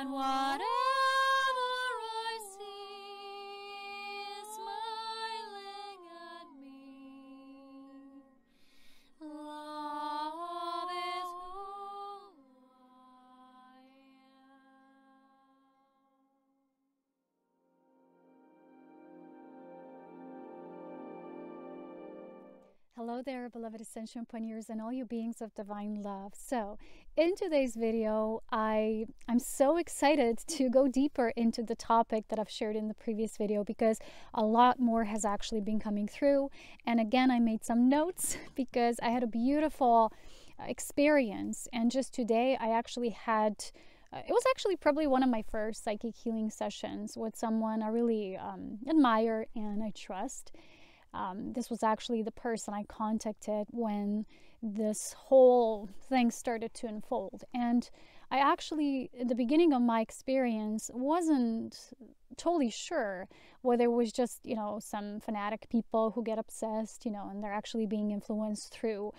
and whatever I see is smiling at me. Love is who I am. Hello there, beloved Ascension pioneers and all you beings of divine love. So in today's video, I'm so excited to go deeper into the topic that I've shared in the previous video, because a lot more has actually been coming through. And again, I made some notes because I had a beautiful experience. And just today, I actually had it was actually probably one of my first psychic healing sessions with someone I really admire and I trust. This was actually the person I contacted when this whole thing started to unfold. And I actually, in the beginning of my experience, wasn't totally sure whether it was just, some fanatic people who get obsessed, and they're actually being influenced through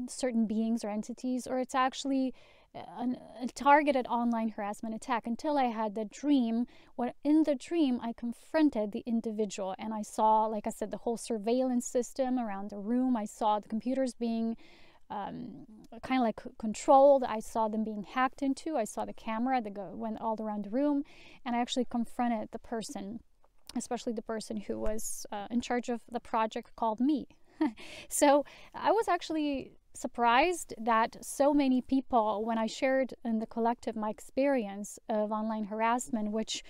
certain beings or entities, or it's actually a targeted online harassment attack, until I had the dream where in the dream I confronted the individual and I saw, like I said, the whole surveillance system around the room. I saw the computers being kind of like controlled. I saw them being hacked into. I saw the camera that went all around the room, and I actually confronted the person, especially the person who was in charge of the project called me. So I was actually surprised that so many people, when I shared in the collective my experience of online harassment, which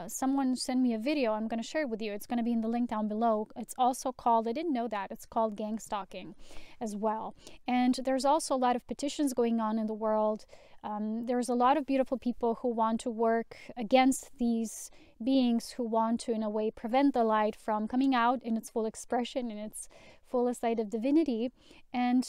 someone sent me a video, I'm going to share it with you. It's going to be in the link down below. It's also called, I didn't know that, it's called gang stalking as well. And there's also a lot of petitions going on in the world. There's a lot of beautiful people who want to work against these beings, who want to, in a way, prevent the light from coming out in its full expression, in its fullest light of divinity. And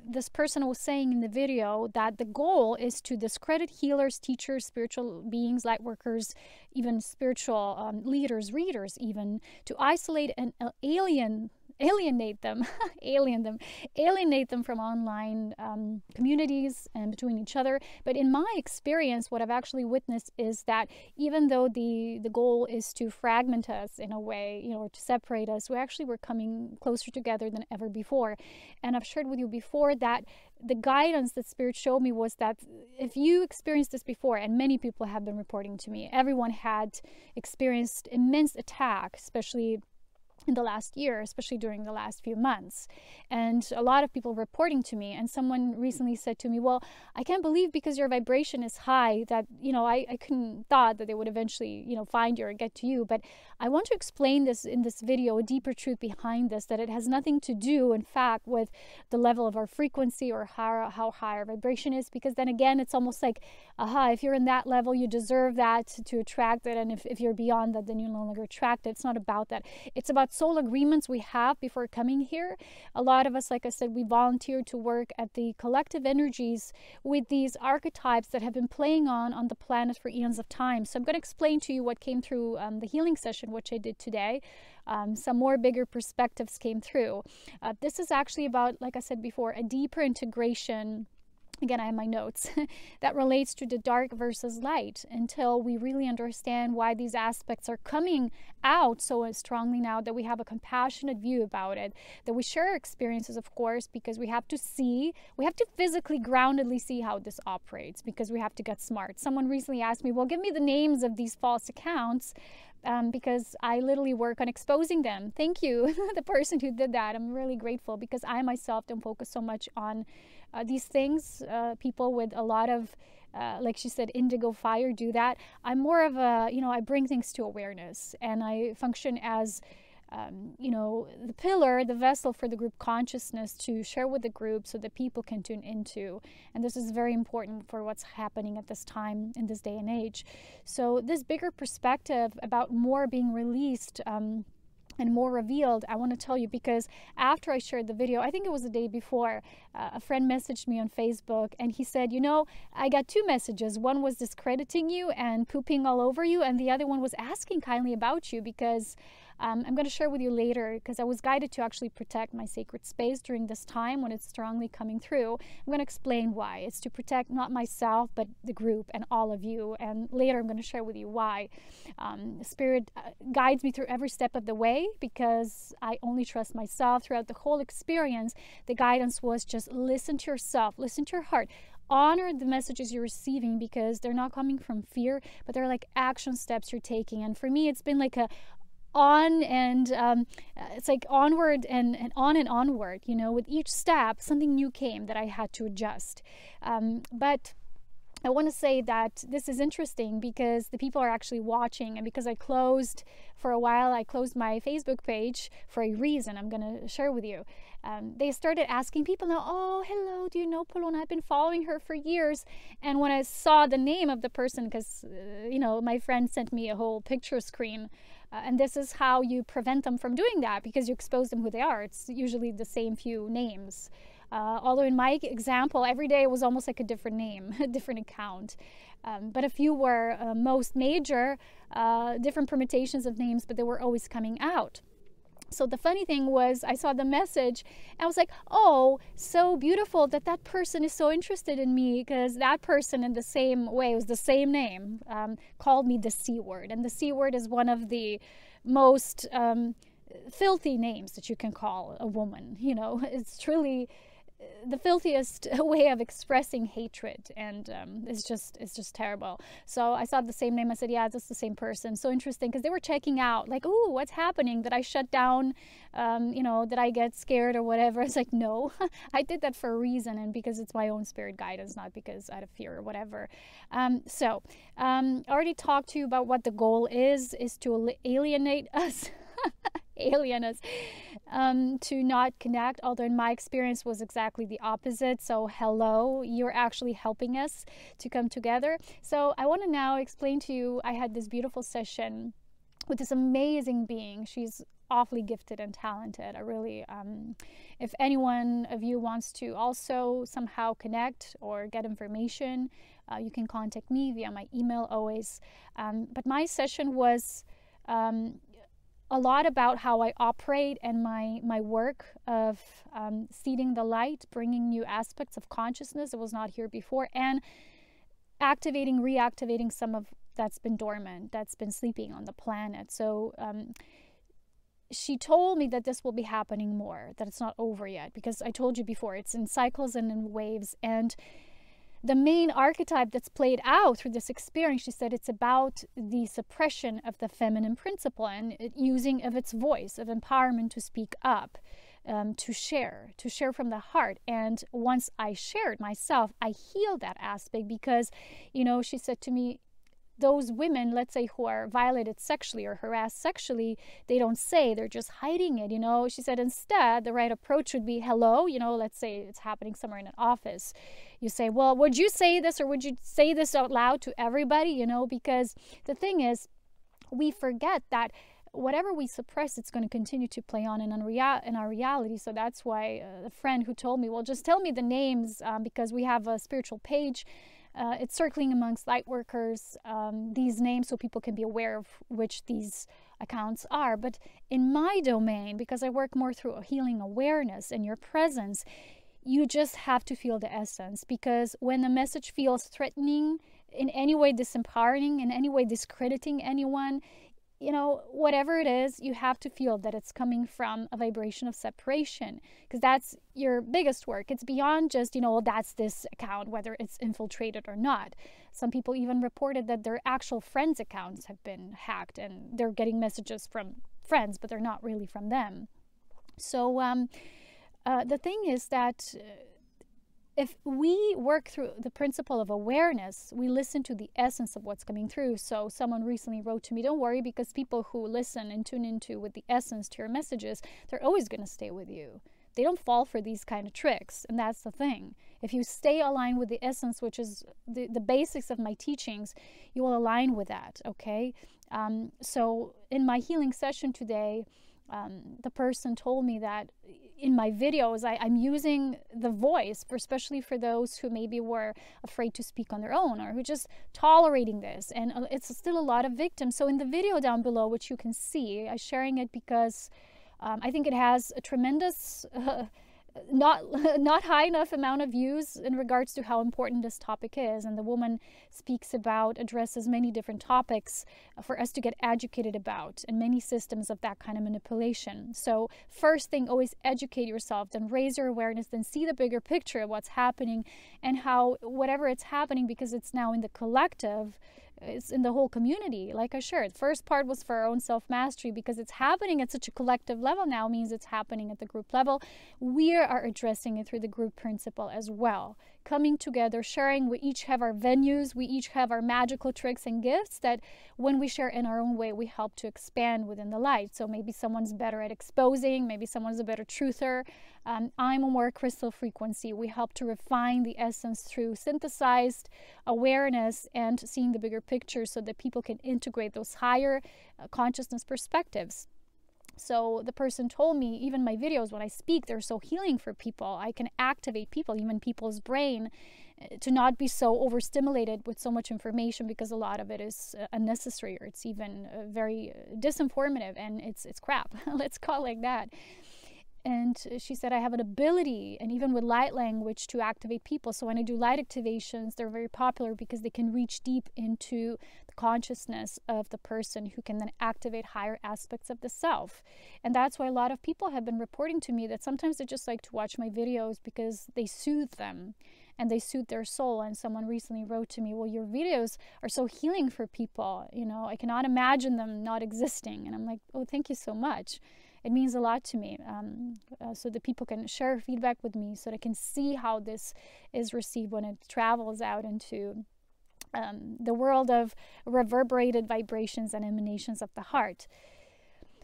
this person was saying in the video that the goal is to discredit healers, teachers, spiritual beings, light workers, even spiritual leaders, readers, even to isolate and alienate them from online communities and between each other. But in my experience, what I've actually witnessed is that even though the goal is to fragment us in a way, or to separate us, we're coming closer together than ever before. And I've shared with you before that the guidance that Spirit showed me was that if you experienced this before, and many people have been reporting to me, everyone had experienced immense attack, especially in the last year, especially during the last few months. And a lot of people reporting to me, and someone recently said to me, well, I can't believe because your vibration is high that, I couldn't thought that they would eventually, find you or get to you. But I want to explain this in this video, a deeper truth behind this, that it has nothing to do, in fact, with the level of our frequency or how high our vibration is, because then again, it's almost like, if you're in that level, you deserve that to attract it. And if you're beyond that, then you no longer attract it. It's not about that. It's about soul agreements we have before coming here. A lot of us, like I said, we volunteer to work at the collective energies with these archetypes that have been playing on the planet for eons of time. So I'm going to explain to you what came through the healing session, which I did today. Some more bigger perspectives came through. This is actually about, like I said before, a deeper integration. Again, I have my notes that relates to the dark versus light, until we really understand why these aspects are coming out so strongly now, that we have a compassionate view about it, that we share our experiences, of course, because we have to physically groundedly see how this operates, because we have to get smart. Someone recently asked me, well, give me the names of these false accounts, because I literally work on exposing them. Thank you, the person who did that. I'm really grateful, because I myself don't focus so much on these things. People with a lot of, like she said, indigo fire do that. I'm more of a, I bring things to awareness, and I function as the pillar, the vessel for the group consciousness to share with the group so that people can tune into. And this is very important for what's happening at this time in this day and age. So this bigger perspective about more being released and more revealed, I want to tell you, because after I shared the video, I think it was the day before, a friend messaged me on Facebook, and he said, I got two messages. One was discrediting you and pooping all over you, and the other one was asking kindly about you, because I'm going to share with you later, because I was guided to actually protect my sacred space during this time when it's strongly coming through. I'm going to explain why. It's to protect not myself, but the group and all of you. And later I'm going to share with you why. Spirit guides me through every step of the way, because I only trust myself throughout the whole experience. The guidance was just listen to yourself, listen to your heart. Honor the messages you're receiving, because they're not coming from fear, but they're like action steps you're taking. And for me, it's been like a it's like onward and onward, you know. With each step something new came that I had to adjust. But I want to say that this is interesting because the people are actually watching, and because I closed for a while, I closed my Facebook page for a reason I'm going to share with you. They started asking people now, oh, hello, do you know Polona? I've been following her for years. And when I saw the name of the person, because, you know, my friend sent me a whole picture screen, and this is how you prevent them from doing that, because you expose them who they are. It's usually the same few names. Although in my example, every day it was almost like a different name, a different account. But a few were most major, different permutations of names, but they were always coming out. So the funny thing was, I saw the message and I was like, oh, so beautiful that that person is so interested in me, because that person in the same way, it was the same name, called me the C word. And the C word is one of the most filthy names that you can call a woman. You know, it's truly the filthiest way of expressing hatred, and it's just terrible. So I saw the same name. I said, yeah, that's the same person. So interesting, because they were checking out like, oh, what's happening? Did I shut down? You know, did I get scared or whatever? It's like, no, I did that for a reason, and because it's my own spirit guidance, not because out of fear or whatever. I already talked to you about what the goal is to alienate us. Alien us, to not connect, although in my experience was exactly the opposite. So hello, you're actually helping us to come together. So I want to now explain to you, I had this beautiful session with this amazing being. She's awfully gifted and talented. I really, if anyone of you wants to also somehow connect or get information, you can contact me via my email always. But my session was a lot about how I operate and my work of seeding the light, bringing new aspects of consciousness that was not here before, and activating, reactivating some of that's been dormant, that's been sleeping on the planet. So she told me that this will be happening more, that it's not over yet, because I told you before, it's in cycles and in waves. And the main archetype that's played out through this experience, she said, it's about the suppression of the feminine principle and using of its voice of empowerment to speak up, to share from the heart. And once I shared myself, I healed that aspect, because, you know, she said to me, those women, let's say, who are violated sexually or harassed sexually, they don't say, they're just hiding it, you know. She said instead, the right approach would be, hello, you know, let's say it's happening somewhere in an office. You say, well, would you say this, or would you say this out loud to everybody, you know, because the thing is, we forget that whatever we suppress, it's going to continue to play on in our reality. So that's why a friend who told me, well, just tell me the names, because we have a spiritual page. It's circling amongst light workers, these names, so people can be aware of which these accounts are. But in my domain, because I work more through a healing awareness and your presence, you just have to feel the essence. Because when the message feels threatening, in any way disempowering, in any way discrediting anyone, you know, whatever it is, you have to feel that it's coming from a vibration of separation, because that's your biggest work. It's beyond just, you know, that's this account, whether it's infiltrated or not. Some people even reported that their actual friends' accounts have been hacked, and they're getting messages from friends, but they're not really from them. So the thing is that if we work through the principle of awareness, we listen to the essence of what's coming through. So someone recently wrote to me, don't worry, because people who listen and tune into with the essence to your messages, they're always going to stay with you. They don't fall for these kind of tricks. And that's the thing. If you stay aligned with the essence, which is the basics of my teachings, you will align with that, okay? So in my healing session today, The person told me that in my videos, I'm using the voice, especially for those who maybe were afraid to speak on their own or who just tolerating this. And it's still a lot of victims. So in the video down below, which you can see, I'm sharing it because I think it has a tremendous not high enough amount of views in regards to how important this topic is. And the woman speaks about, addresses many different topics for us to get educated about, and many systems of that kind of manipulation. So first thing, always educate yourself, then raise your awareness, then see the bigger picture of what's happening and how whatever it's happening, because it's now in the collective, it's in the whole community. Like I shared, first part was for our own self-mastery, because it's happening at such a collective level now means it's happening at the group level. We are addressing it through the group principle as well, coming together, sharing. We each have our venues, we each have our magical tricks and gifts that when we share in our own way, we help to expand within the light. So maybe someone's better at exposing, maybe someone's a better truther. I'm a more crystal frequency. We help to refine the essence through synthesized awareness and seeing the bigger picture so that people can integrate those higher consciousness perspectives. So the person told me, even my videos, when I speak, they're so healing for people. I can activate people, even people's brain, to not be so overstimulated with so much information, because a lot of it is unnecessary, or it's even very disinformative, and it's crap. Let's call it like that. And she said, I have an ability, and even with light language, to activate people. So when I do light activations, they're very popular because they can reach deep into the consciousness of the person, who can then activate higher aspects of the self. And that's why a lot of people have been reporting to me that sometimes they just like to watch my videos because they soothe them and they soothe their soul. And someone recently wrote to me, well, your videos are so healing for people. You know, I cannot imagine them not existing. And I'm like, oh, thank you so much. It means a lot to me, so that people can share feedback with me, so they can see how this is received when it travels out into the world of reverberated vibrations and emanations of the heart.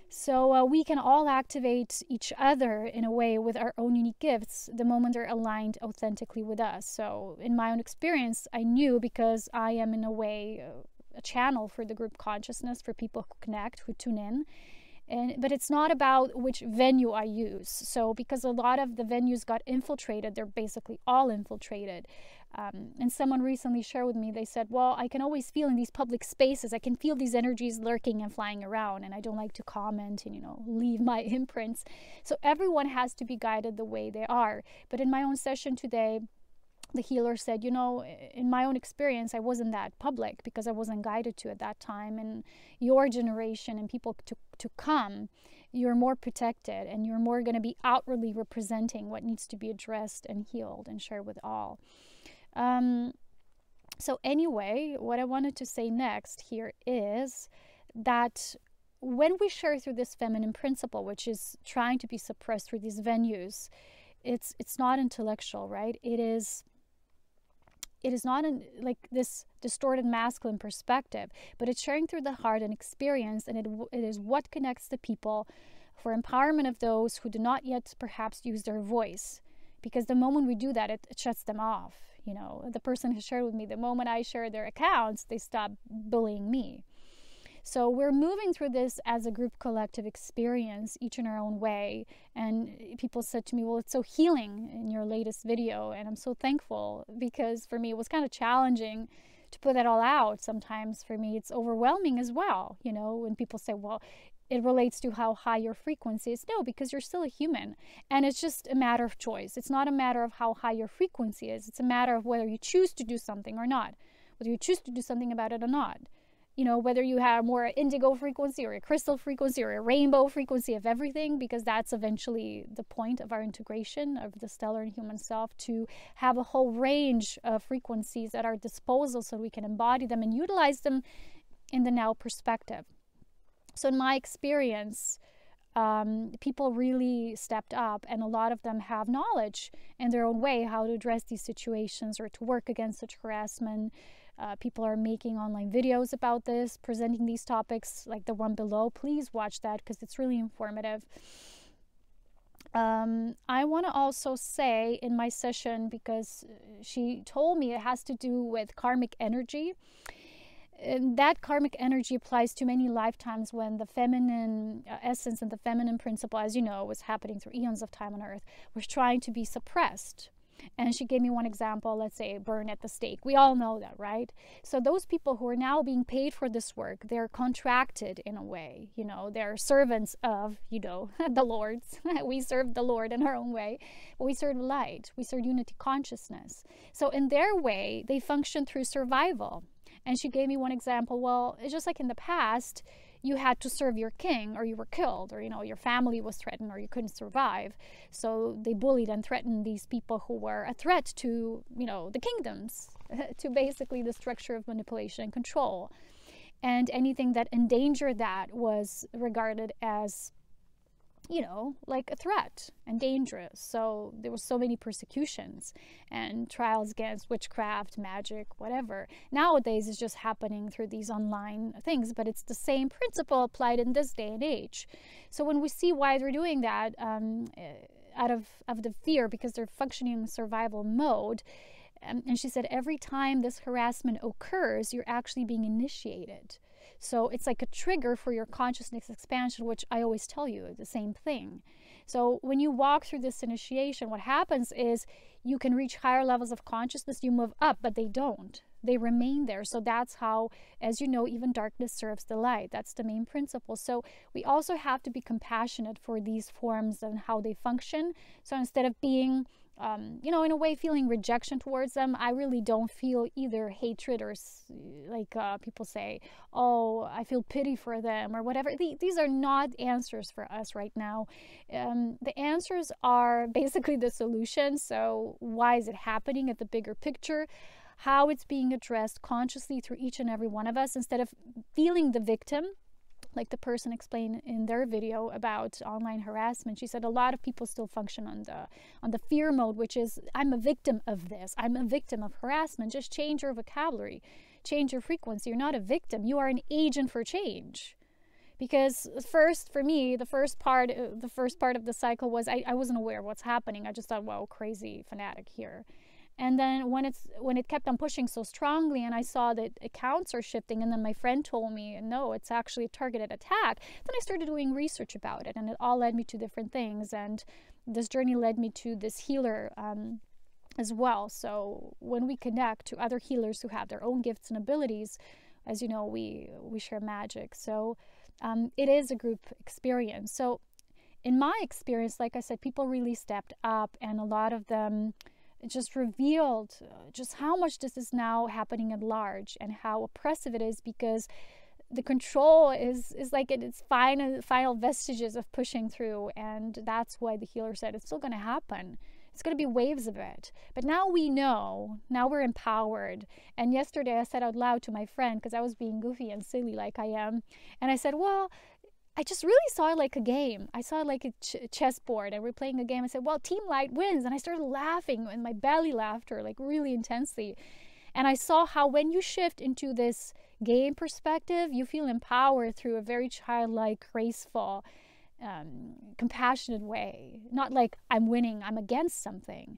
So we can all activate each other in a way with our own unique gifts the moment they're aligned authentically with us. So in my own experience, I knew, because I am in a way a channel for the group consciousness, for people who connect, who tune in. But it's not about which venue I use. So because a lot of the venues got infiltrated, they're basically all infiltrated. And someone recently shared with me, they said, well, I can always feel in these public spaces, I can feel these energies lurking and flying around, and I don't like to comment and, leave my imprints. So everyone has to be guided the way they are. But in my own session today, the healer said, in my own experience, I wasn't that public because I wasn't guided to at that time. And your generation and people to come, you're more protected, and you're more going to be outwardly representing what needs to be addressed and healed and shared with all. So anyway, what I wanted to say next here is that when we share through this feminine principle, which is trying to be suppressed through these venues, it's not intellectual, right? It is not like this distorted masculine perspective, but it's sharing through the heart and experience, and it is what connects the people for empowerment of those who do not yet perhaps use their voice. Because the moment we do that, it shuts them off. The person who shared with me, the moment I share their accounts, they stop bullying me. So we're moving through this as a group collective experience, each in our own way. And people said to me, well, it's so healing in your latest video. And I'm so thankful, because for me, it was kind of challenging to put that all out. Sometimes for me, it's overwhelming as well. When people say, well, it relates to how high your frequency is. No, because you're still a human. And it's just a matter of choice. It's not a matter of how high your frequency is. It's a matter of whether you choose to do something or not, whether you choose to do something about it or not. Whether you have more indigo frequency or a crystal frequency or a rainbow frequency of everything, because that's eventually the point of our integration of the stellar and human self, to have a whole range of frequencies at our disposal so we can embody them and utilize them in the now perspective. So in my experience, people really stepped up, and a lot of them have knowledge in their own way how to address these situations or to work against such harassment. People are making online videos about this, presenting these topics like the one below. Please watch that because it's really informative. I want to also say in my session, because she told me it has to do with karmic energy. And that karmic energy applies to many lifetimes when the feminine essence and the feminine principle, as you know, was happening through eons of time on earth, was trying to be suppressed. And she gave me one example, let's say burn at the stake. We all know that, right? So those people who are now being paid for this work, they're contracted in a way, you know, they're servants of, you know, the Lord's. We serve the Lord in our own way, but we serve light, we serve unity consciousness. So in their way, they function through survival. And she gave me one example. Well, it's just like in the past, you had to serve your king or you were killed, or, you know, your family was threatened or you couldn't survive. So they bullied and threatened these people who were a threat to, you know, the kingdoms, to basically the structure of manipulation and control. And anything that endangered that was regarded as, you know, like a threat and dangerous. So there were so many persecutions and trials against witchcraft, magic, whatever. Nowadays it's just happening through these online things, but it's the same principle applied in this day and age. So when we see why they're doing that, out of the fear, because they're functioning in survival mode, and she said every time this harassment occurs, you're actually being initiated. So it's like a trigger for your consciousness expansion, which I always tell you the same thing. So when you walk through this initiation, what happens is you can reach higher levels of consciousness, you move up, but they don't. They remain there. So that's how, as you know, even darkness serves the light. That's the main principle. So we also have to be compassionate for these forms and how they function. So instead of being you know, in a way feeling rejection towards them, I really don't feel either hatred or like people say, oh, I feel pity for them or whatever. These are not answers for us right now. The answers are basically the solution. So why is it happening at the bigger picture? How it's being addressed consciously through each and every one of us, instead of feeling the victim. Like the person explained in their video about online harassment, she said a lot of people still function on the fear mode, which is, I'm a victim of this, I'm a victim of harassment. Just change your vocabulary, change your frequency. You're not a victim, you are an agent for change. Because first, for me, the first part of the cycle was I wasn't aware of what's happening. I just thought, wow, crazy fanatic here. And then when it kept on pushing so strongly and I saw that accounts are shifting, and then my friend told me, no, it's actually a targeted attack, then I started doing research about it, and it all led me to different things. And this journey led me to this healer as well. So when we connect to other healers who have their own gifts and abilities, as you know, we share magic. So it is a group experience. So in my experience, like I said, people really stepped up, and a lot of them just revealed just how much this is now happening at large and how oppressive it is, because the control is like in its final vestiges of pushing through. And that's why the healer said it's still going to happen. It's going to be waves of it. But now we know, now we're empowered. And yesterday I said out loud to my friend, because I was being goofy and silly like I am, and I said, well, I just really saw it like a game. I saw it like a chessboard, and we're playing a game. I said, well, Team Light wins. And I started laughing in my belly laughter, like really intensely. And I saw how when you shift into this game perspective, you feel empowered through a very childlike, graceful, compassionate way. Not like I'm winning, I'm against something.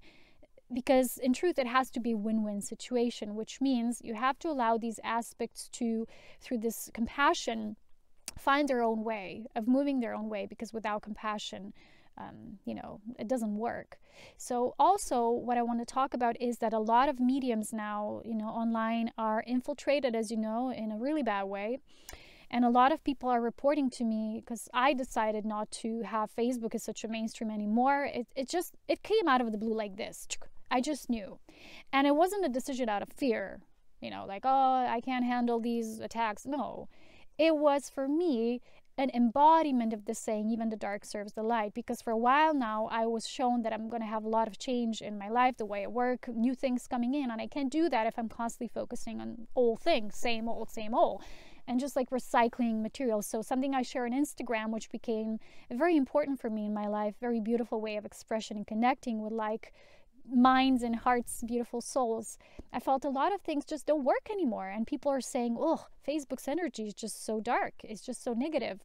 Because in truth, it has to be a win-win situation, which means you have to allow these aspects to, through this compassion, find their own way of moving their own way, because without compassion, you know, it doesn't work. So also what I want to talk about is that a lot of mediums now, you know, online are infiltrated, as you know, in a really bad way. And a lot of people are reporting to me, because I decided not to have Facebook as such a mainstream anymore. It came out of the blue like this. I just knew. And it wasn't a decision out of fear, you know, like, oh, I can't handle these attacks. No. It was, for me, an embodiment of the saying, even the dark serves the light. Because for a while now, I was shown that I'm going to have a lot of change in my life, the way I work, new things coming in. And I can't do that if I'm constantly focusing on old things, same old, and just like recycling materials. So something I share on Instagram, which became very important for me in my life, very beautiful way of expression and connecting with like minds and hearts, beautiful souls. I felt a lot of things just don't work anymore, and people are saying, oh, Facebook's energy is just so dark, it's just so negative.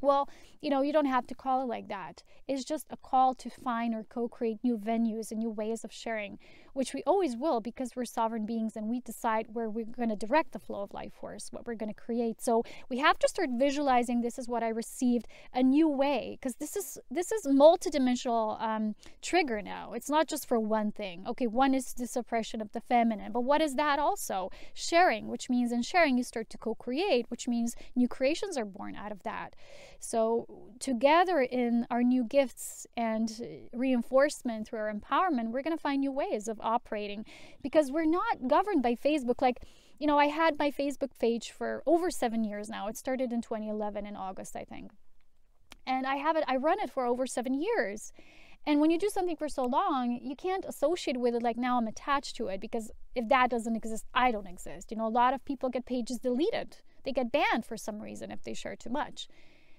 Well, you don't have to call it like that. It's just a call to find or co-create new venues and new ways of sharing, which we always will because we're sovereign beings and we decide where we're going to direct the flow of life force, what we're going to create. So we have to start visualizing this is what I received, a new way, because this is multidimensional trigger now. It's not just for one thing. Okay, one is the suppression of the feminine, but what is that also? Sharing, which means in sharing you start to co-create, which means new creations are born out of that. So together in our new gifts and reinforcement through our empowerment, we're going to find new ways of operating I we're not governed by Facebook. Like, I had my Facebook page for over 7 years now. It started in 2011 in August, I think. And I run it for over 7 years. And when you do something for so long, you can't associate with it like now I'm attached to it, because if that doesn't exist, I don't exist. A lot of people get pages deleted. They get banned for some reason if they share too much.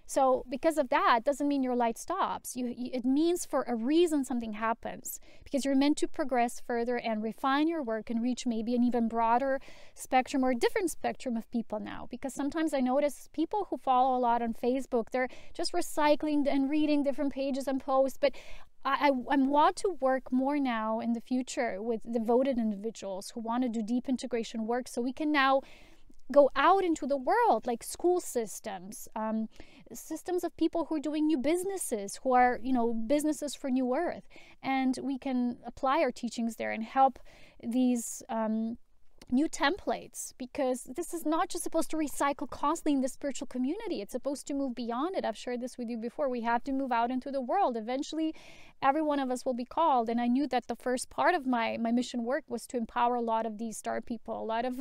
So because of that, doesn't mean your light stops. It means for a reason something happens, because you're meant to progress further and refine your work and reach maybe an even broader spectrum or a different spectrum of people now. Because sometimes I notice people who follow a lot on Facebook, they're just recycling and reading different pages and posts. But I want to work more now in the future with devoted individuals who want to do deep integration work, so we can now go out into the world, like school systems, systems of people who are doing new businesses, who are, businesses for new earth. And we can apply our teachings there and help these new templates, because this is not just supposed to recycle constantly in the spiritual community. It's supposed to move beyond it. I've shared this with you before. We have to move out into the world. Eventually, every one of us will be called. And I knew that the first part of my mission work was to empower a lot of these star people, a lot of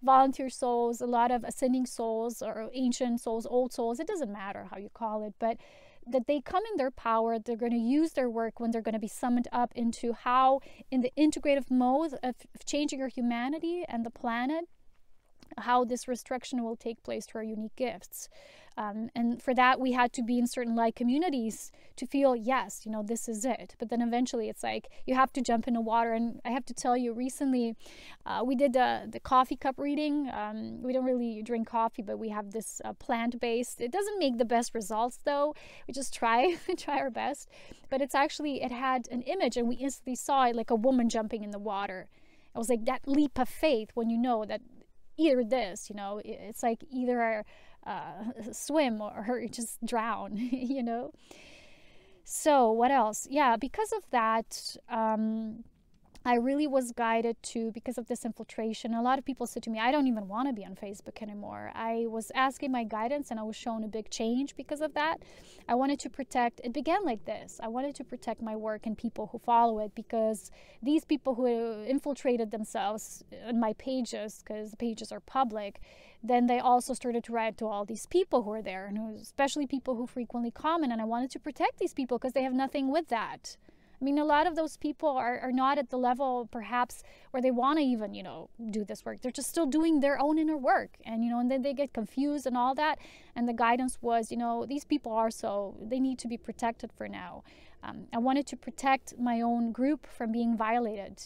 volunteer souls, a lot of ascending souls or ancient souls, old souls. It doesn't matter how you call it, but that they come in their power. They're going to use their work when they're going to be summoned up into how, in the integrative mode of changing our humanity and the planet, how this restriction will take place through our unique gifts. And for that, we had to be in certain light communities to feel, yes, this is it. But then eventually it's like you have to jump in the water. And I have to tell you, recently we did the coffee cup reading. We don't really drink coffee, but we have this plant-based. It doesn't make the best results, though. We just try our best. But it had an image, and we instantly saw it like a woman jumping in the water. It was like that leap of faith when you know that either this, it's like either swim or just drown, So what else? Yeah, because of that, I really was guided to, because of this infiltration. A lot of people said to me, I don't even want to be on Facebook anymore. I was asking my guidance and I was shown a big change because of that. I wanted to protect, it began like this. I wanted to protect my work and people who follow it, because these people who infiltrated themselves in my pages, because the pages are public, then they also started to write to all these people who are there, and especially people who frequently comment. And I wanted to protect these people because they have nothing with that. I mean, a lot of those people are not at the level, perhaps, where they want to even, do this work. They're just still doing their own inner work. And, and then they get confused and all that. And the guidance was, these people they need to be protected for now. I wanted to protect my own group from being violated.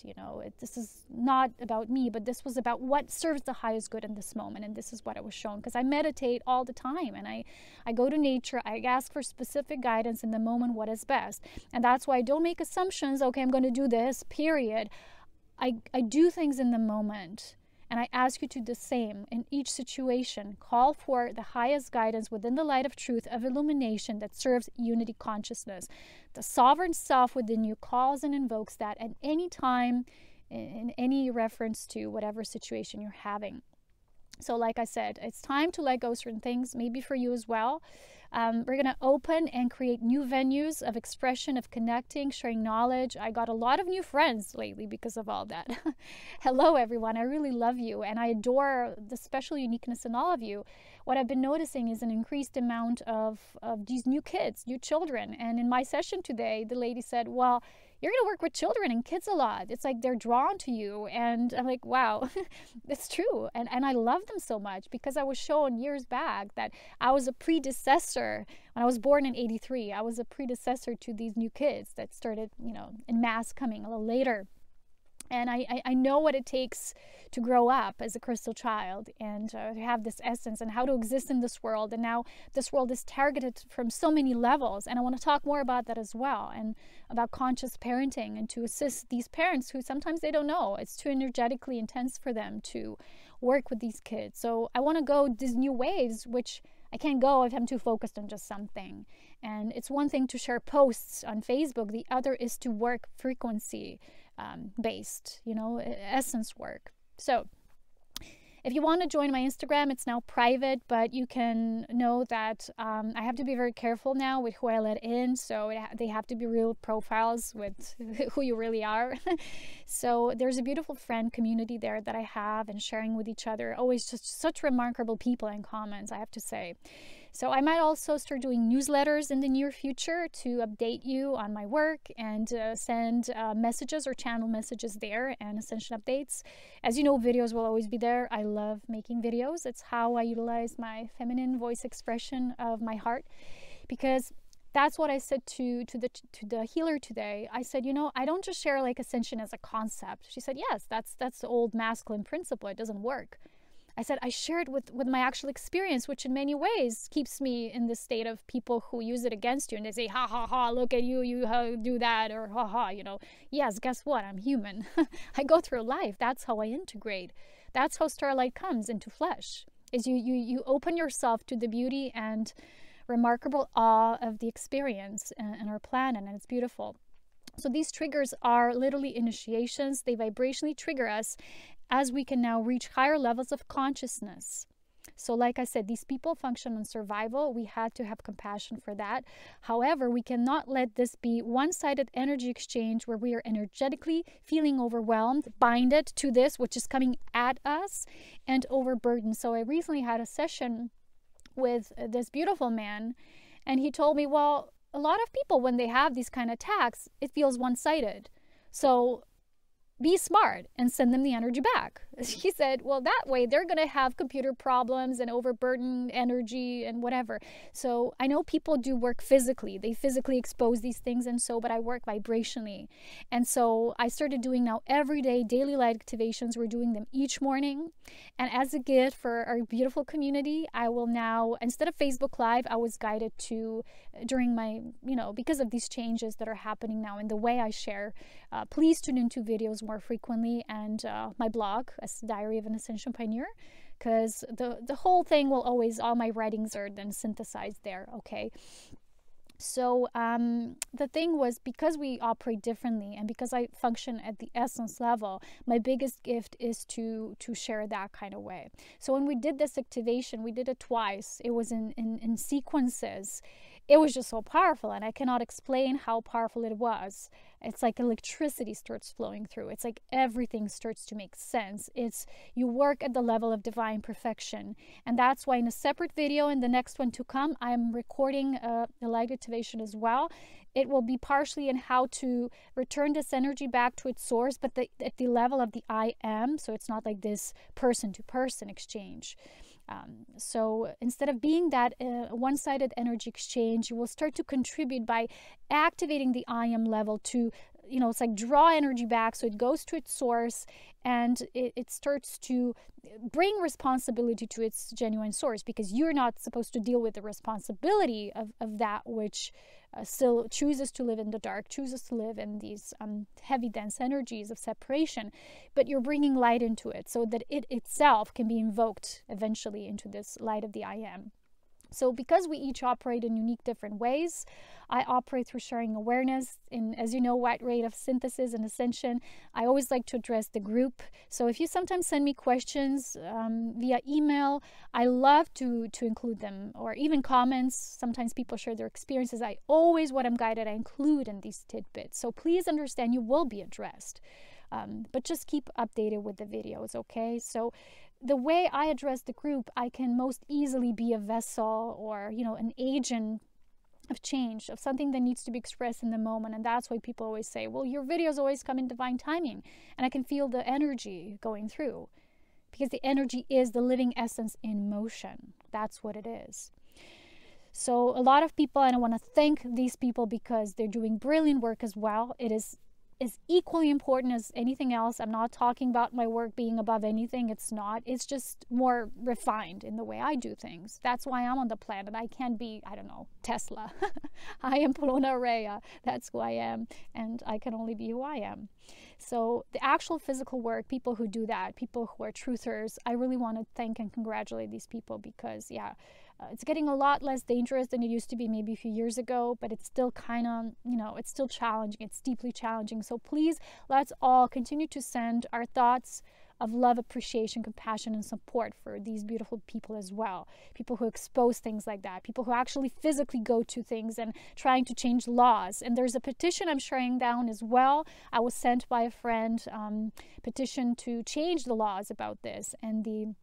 This is not about me, but this was about what serves the highest good in this moment. And this is what I was shown, because I meditate all the time, and I go to nature. I ask for specific guidance in the moment, what is best. And that's why I don't make assumptions. Okay, I'm going to do this, period. I do things in the moment. And I ask you to do the same in each situation. Call for the highest guidance within the light of truth, of illumination that serves unity consciousness. The sovereign self within you calls and invokes that at any time, in any reference to whatever situation you're having. So like I said, it's time to let go certain things, maybe for you as well. We're going to open and create new venues of expression, of connecting, sharing knowledge. I got a lot of new friends lately because of all that. Hello, everyone. I really love you, and I adore the special uniqueness in all of you. What I've been noticing is an increased amount of these new kids, new children. And in my session today, the lady said, well, you're going to work with children and kids a lot. It's like they're drawn to you. And I'm like, wow, it's true. And I love them so much, because I was shown years back that I was a predecessor. When I was born in 83, I was a predecessor to these new kids that started, in mass coming a little later. And I know what it takes to grow up as a crystal child and to have this essence and how to exist in this world. And now this world is targeted from so many levels. And I want to talk more about that as well, and about conscious parenting, and to assist these parents who sometimes they don't know. It's too energetically intense for them to work with these kids. So I want to go these new waves, which I can't go if I'm too focused on just something. And it's one thing to share posts on Facebook. The other is to work frequency based, essence work. So if you want to join my Instagram, it's now private, but you can know that I have to be very careful now with who I let in. So they have to be real profiles with who you really are. So there's a beautiful friend community there that I have, and sharing with each other. Always just such remarkable people in comments, I have to say. So I might also start doing newsletters in the near future to update you on my work, and send messages or channel messages there, and Ascension updates. As you know, videos will always be there. I love making videos. It's how I utilize my feminine voice expression of my heart, because that's what I said to the healer today. I said, I don't just share like Ascension as a concept. She said, yes, that's the old masculine principle. It doesn't work. I said, I share it with my actual experience, which in many ways keeps me in the state of people who use it against you. And they say, ha, ha, ha, look at you, do that, or ha, ha, Yes, guess what? I'm human. I go through life. That's how I integrate. That's how starlight comes into flesh, is you open yourself to the beauty and remarkable awe of the experience and our planet, and it's beautiful. So these triggers are literally initiations. They vibrationally trigger us as we can now reach higher levels of consciousness. So like I said, these people function on survival. We had to have compassion for that. However, we cannot let this be one-sided energy exchange where we are energetically feeling overwhelmed, binded to this, which is coming at us, and overburdened. So I recently had a session with this beautiful man, and he told me, well, a lot of people, when they have these kind of attacks, it feels one-sided. So be smart and send them the energy back. He said, well, that way they're going to have computer problems and overburdened energy and whatever. So I know people do work physically. They physically expose these things, but I work vibrationally. And so I started doing now everyday daily light activations. We're doing them each morning. And as a gift for our beautiful community, I will now, instead of Facebook Live, I was guided to, during my, because of these changes that are happening now in the way I share, please tune into videos more frequently, and my blog, as Diary of an Ascension Pioneer, because the whole thing will always, all my writings are then synthesized there, okay? So the thing was, because we operate differently and because I function at the essence level, my biggest gift is to share that kind of way. So when we did this activation, we did it twice. It was in sequences. It was just so powerful, and I cannot explain how powerful it was. It's like electricity starts flowing through. It's like everything starts to make sense. It's, you work at the level of divine perfection. And that's why in a separate video, in the next one to come, I'm recording a light activation as well. It will be partially in how to return this energy back to its source, but at the level of the I am. So it's not like this person-to-person exchange. So instead of being that one-sided energy exchange, you will start to contribute by activating the I am level to, it's like draw energy back, so it goes to its source, and it starts to bring responsibility to its genuine source, because you're not supposed to deal with the responsibility of that which still chooses to live in the dark, chooses to live in these heavy, dense energies of separation, but you're bringing light into it so that it itself can be invoked eventually into this light of the I am. So because we each operate in unique different ways, I operate through sharing awareness. In, as you know, wide rate of synthesis and ascension, I always like to address the group. So if you sometimes send me questions via email, I love to include them, or even comments. Sometimes people share their experiences. What I'm guided, I include in these tidbits. So please understand, you will be addressed. But just keep updated with the videos, okay? So the way I address the group, I can most easily be a vessel or, an agent of change, of something that needs to be expressed in the moment. And that's why people always say, well, your videos always come in divine timing. And I can feel the energy going through, because the energy is the living essence in motion. That's what it is. So a lot of people, and I want to thank these people because they're doing brilliant work as well. It is is equally important as anything else. I'm not talking about my work being above anything. It's not. It's just more refined in the way I do things. That's why I'm on the planet. I can't be, I don't know, Tesla. I am Polona Rea. That's who I am. And I can only be who I am. So the actual physical work, people who do that, people who are truthers, I really want to thank and congratulate these people because, yeah, it's getting a lot less dangerous than it used to be maybe a few years ago, but it's still kind of, it's still challenging. It's deeply challenging. So please, let's all continue to send our thoughts of love, appreciation, compassion, and support for these beautiful people as well. People who expose things like that. People who actually physically go to things and trying to change laws. And there's a petition I'm sharing down as well. I was sent by a friend, petition to change the laws about this and the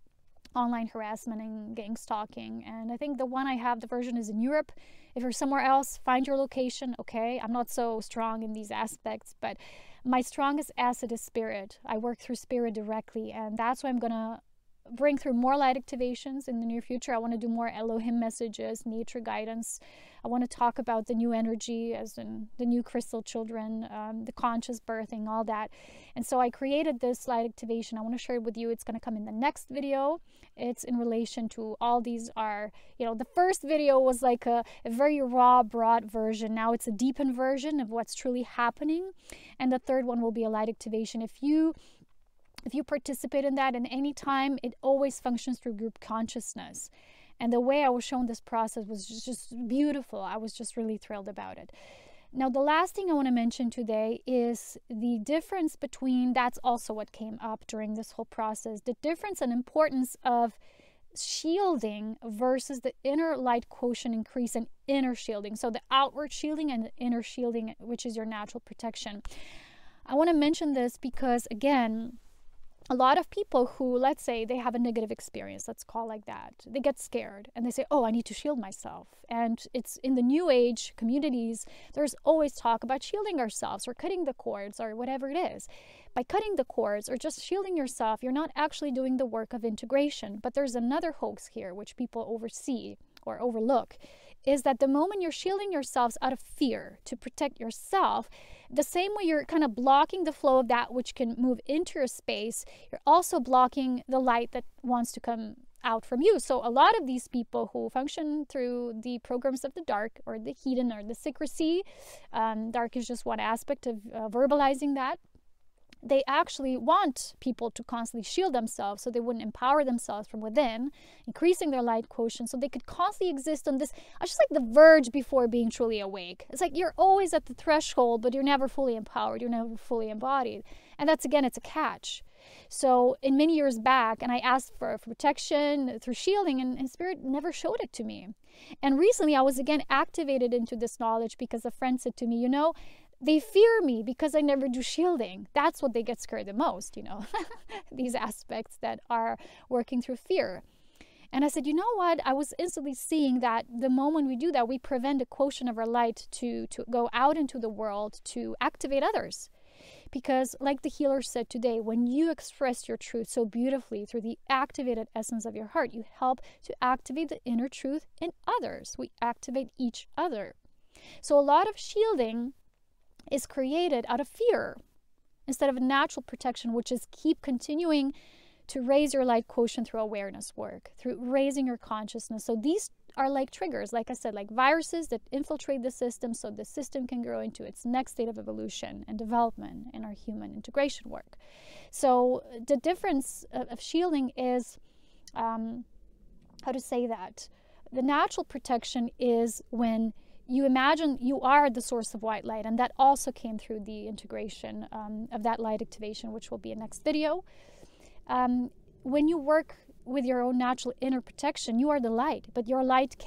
online harassment and gang stalking. And I think the one I have, the version is in Europe. If you're somewhere else, find your location. Okay, I'm not so strong in these aspects, but my strongest asset is spirit. I work through spirit directly, and that's why I'm gonna bring through more light activations in the near future. I want to do more Elohim messages, nature guidance. I want to talk about the new energy, as in the new crystal children, the conscious birthing, all that. And so I created this light activation. I want to share it with you. It's going to come in the next video. It's in relation to all these are, the first video was like a very raw, broad version. Now it's a deepened version of what's truly happening. And the third one will be a light activation. If you participate in that, and any time, it always functions through group consciousness. And the way I was shown this process was just beautiful. I was just really thrilled about it. Now, the last thing I want to mention today is the difference between, that's also what came up during this whole process, the difference and importance of shielding versus the inner light quotient increase and inner shielding. So the outward shielding and the inner shielding, which is your natural protection. I want to mention this because, again, a lot of people who, let's say they have a negative experience, let's call like that, they get scared and they say, oh, I need to shield myself. And it's in the new age communities, there's always talk about shielding ourselves or cutting the cords or whatever it is. By cutting the cords or just shielding yourself, you're not actually doing the work of integration. But there's another hoax here, which people oversee or overlook, is that the moment you're shielding yourselves out of fear to protect yourself, the same way you're kind of blocking the flow of that which can move into your space, you're also blocking the light that wants to come out from you. So a lot of these people who function through the programs of the dark or the hidden or the secrecy, dark is just one aspect of verbalizing that. They actually want people to constantly shield themselves so they wouldn't empower themselves from within, increasing their light quotient so they could constantly exist on this, just like the verge before being truly awake. It's like you're always at the threshold, but you're never fully empowered, you're never fully embodied. And that's, again, it's a catch. So in many years back, and I asked for protection through shielding, and Spirit never showed it to me. And recently I was again activated into this knowledge because a friend said to me, they fear me because I never do shielding. That's what they get scared the most, these aspects that are working through fear. And I said, you know what? I was instantly seeing that the moment we do that, we prevent a quotient of our light to go out into the world to activate others. Because like the healer said today, when you express your truth so beautifully through the activated essence of your heart, you help to activate the inner truth in others. We activate each other. So a lot of shielding is created out of fear instead of a natural protection, which is keep continuing to raise your light quotient through awareness work, through raising your consciousness. So these are like triggers, like I said, like viruses that infiltrate the system so the system can grow into its next state of evolution and development in our human integration work. So the difference of shielding is, how to say that? The natural protection is when you imagine you are the source of white light, and that also came through the integration of that light activation, which will be a next video. When you work with your own natural inner protection, you are the light, but your light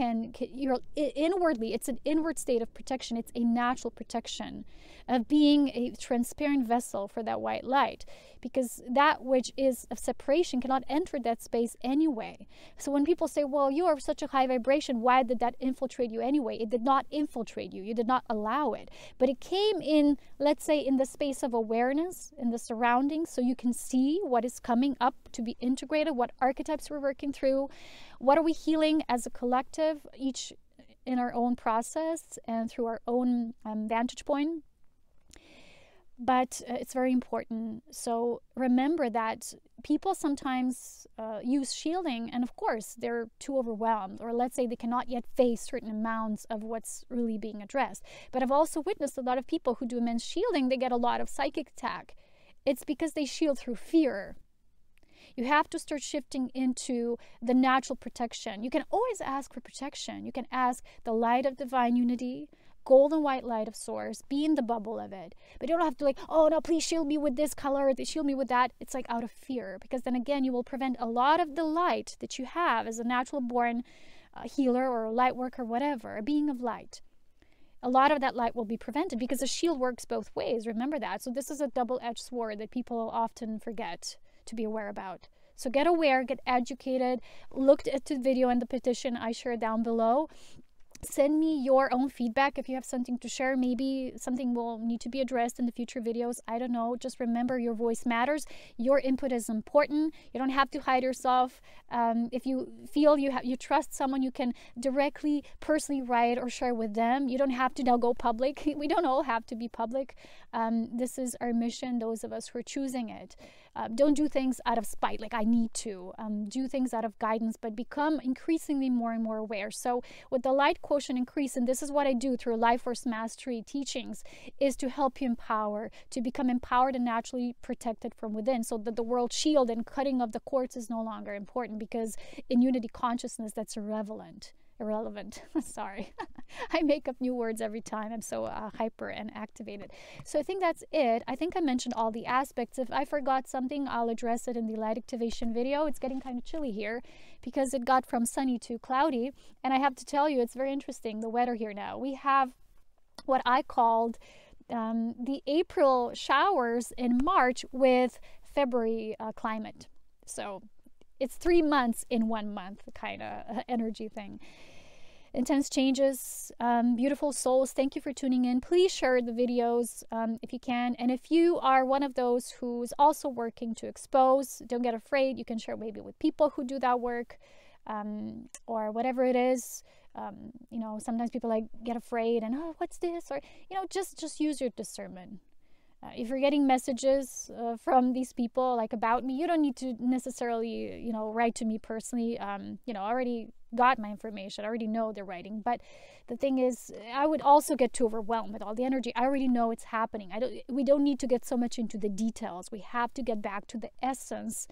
you're inwardly, it's an inward state of protection. It's a natural protection of being a transparent vessel for that white light, because that which is of separation cannot enter that space anyway. So when people say, well, you are such a high vibration, why did that infiltrate you anyway? It did not infiltrate you. You did not allow it. But it came in, let's say, in the space of awareness, in the surroundings, so you can see what is coming up to be integrated, what archetypes we're working through, what are we healing as a collective, each in our own process and through our own vantage point. but it's very important. So remember that people sometimes use shielding, and of course they're too overwhelmed, or let's say they cannot yet face certain amounts of what's really being addressed. But I've also witnessed a lot of people who do immense shielding, they get a lot of psychic attack. It's because they shield through fear. You have to start shifting into the natural protection. You can always ask for protection. You can ask the light of divine unity, golden white light of source, be in the bubble of it. But you don't have to like, oh no, please shield me with this color, shield me with that. It's like out of fear, because then again, you will prevent a lot of the light that you have as a natural born healer or light worker, whatever, a being of light. A lot of that light will be prevented because the shield works both ways. Remember that. So this is a double-edged sword that people often forget to be aware about. So get aware, get educated, look at the video and the petition I shared down below. Send me your own feedback if you have something to share. Maybe something will need to be addressed in the future videos. I don't know. Just remember, your voice matters. Your input is important. You don't have to hide yourself. If you feel you trust someone, you can directly, personally write or share with them. You don't have to now go public. We don't all have to be public. This is our mission, those of us who are choosing it. Don't do things out of spite, like I need to. Do things out of guidance, but become increasingly more and more aware. So with the light quotient increase, and this is what I do through Life Force Mastery teachings, is to help you empower, to become empowered and naturally protected from within, so that the world shield and cutting of the cords is no longer important, because in unity consciousness, that's irrelevant. Sorry. I make up new words every time. I'm so hyper and activated. So I think that's it. I think I mentioned all the aspects. If I forgot something, I'll address it in the light activation video. It's getting kind of chilly here because it got from sunny to cloudy. And I have to tell you, it's very interesting, the weather here now. We have what I called the April showers in March with February climate. So it's 3 months in 1 month kind of energy thing. Intense changes, beautiful souls, thank you for tuning in. Please share the videos if you can. And if you are one of those who's also working to expose, don't get afraid. You can share maybe with people who do that work, or whatever it is. You know, sometimes people like get afraid and, oh, what's this? Or, you know, just use your discernment. If you're getting messages from these people like about me, you don't need to necessarily, you know, write to me personally. You know, I already got my information. I already know they're writing. But the thing is, I would also get too overwhelmed with all the energy. I already know it's happening. We don't need to get so much into the details. We have to get back to the essence.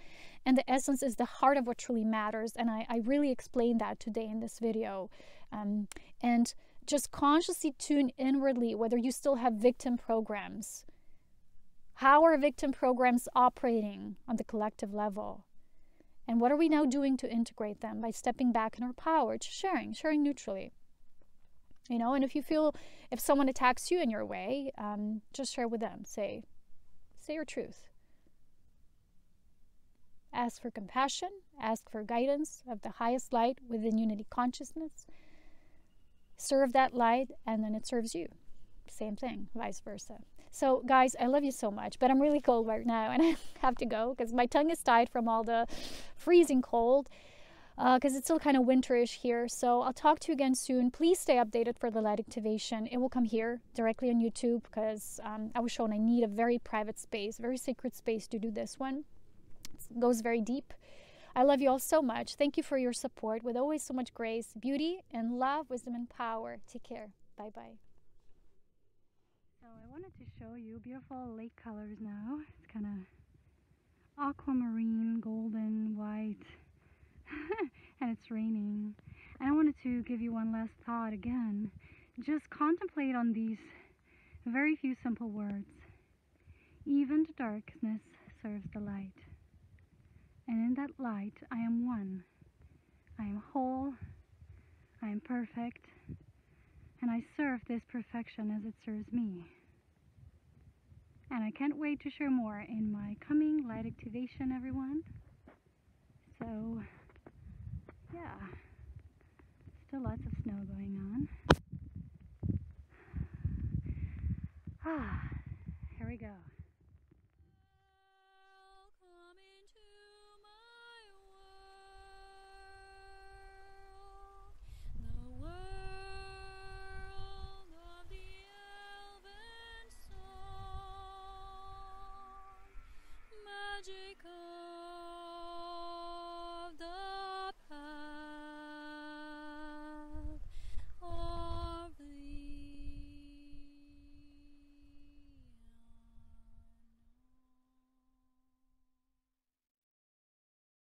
And the essence is the heart of what truly matters. And I really explained that today in this video. And just consciously tune inwardly whether you still have victim programs. How are victim programs operating on the collective level? And what are we now doing to integrate them by stepping back in our power, just sharing neutrally? You know, and if you feel, if someone attacks you in your way, just share with them. Say your truth. Ask for compassion, ask for guidance of the highest light within unity consciousness. Serve that light, and then it serves you. Same thing, vice versa. So guys, I love you so much, but I'm really cold right now and I have to go because my tongue is tied from all the freezing cold, because it's still kind of winterish here. So I'll talk to you again soon. Please stay updated for the light activation. It will come here directly on YouTube because I was shown I need a very private space, very sacred space to do this one. It goes very deep. I love you all so much. Thank you for your support with always so much grace, beauty, and love, wisdom, and power. Take care. Bye-bye. So I wanted to show you beautiful lake colors now. It's kind of aquamarine, golden, white, and it's raining. And I wanted to give you one last thought again. Just contemplate on these very few simple words. Even the darkness serves the light. And in that light, I am one. I am whole. I am perfect. And I serve this perfection as it serves me. And I can't wait to share more in my coming light activation, everyone. So, yeah, still lots of snow going on.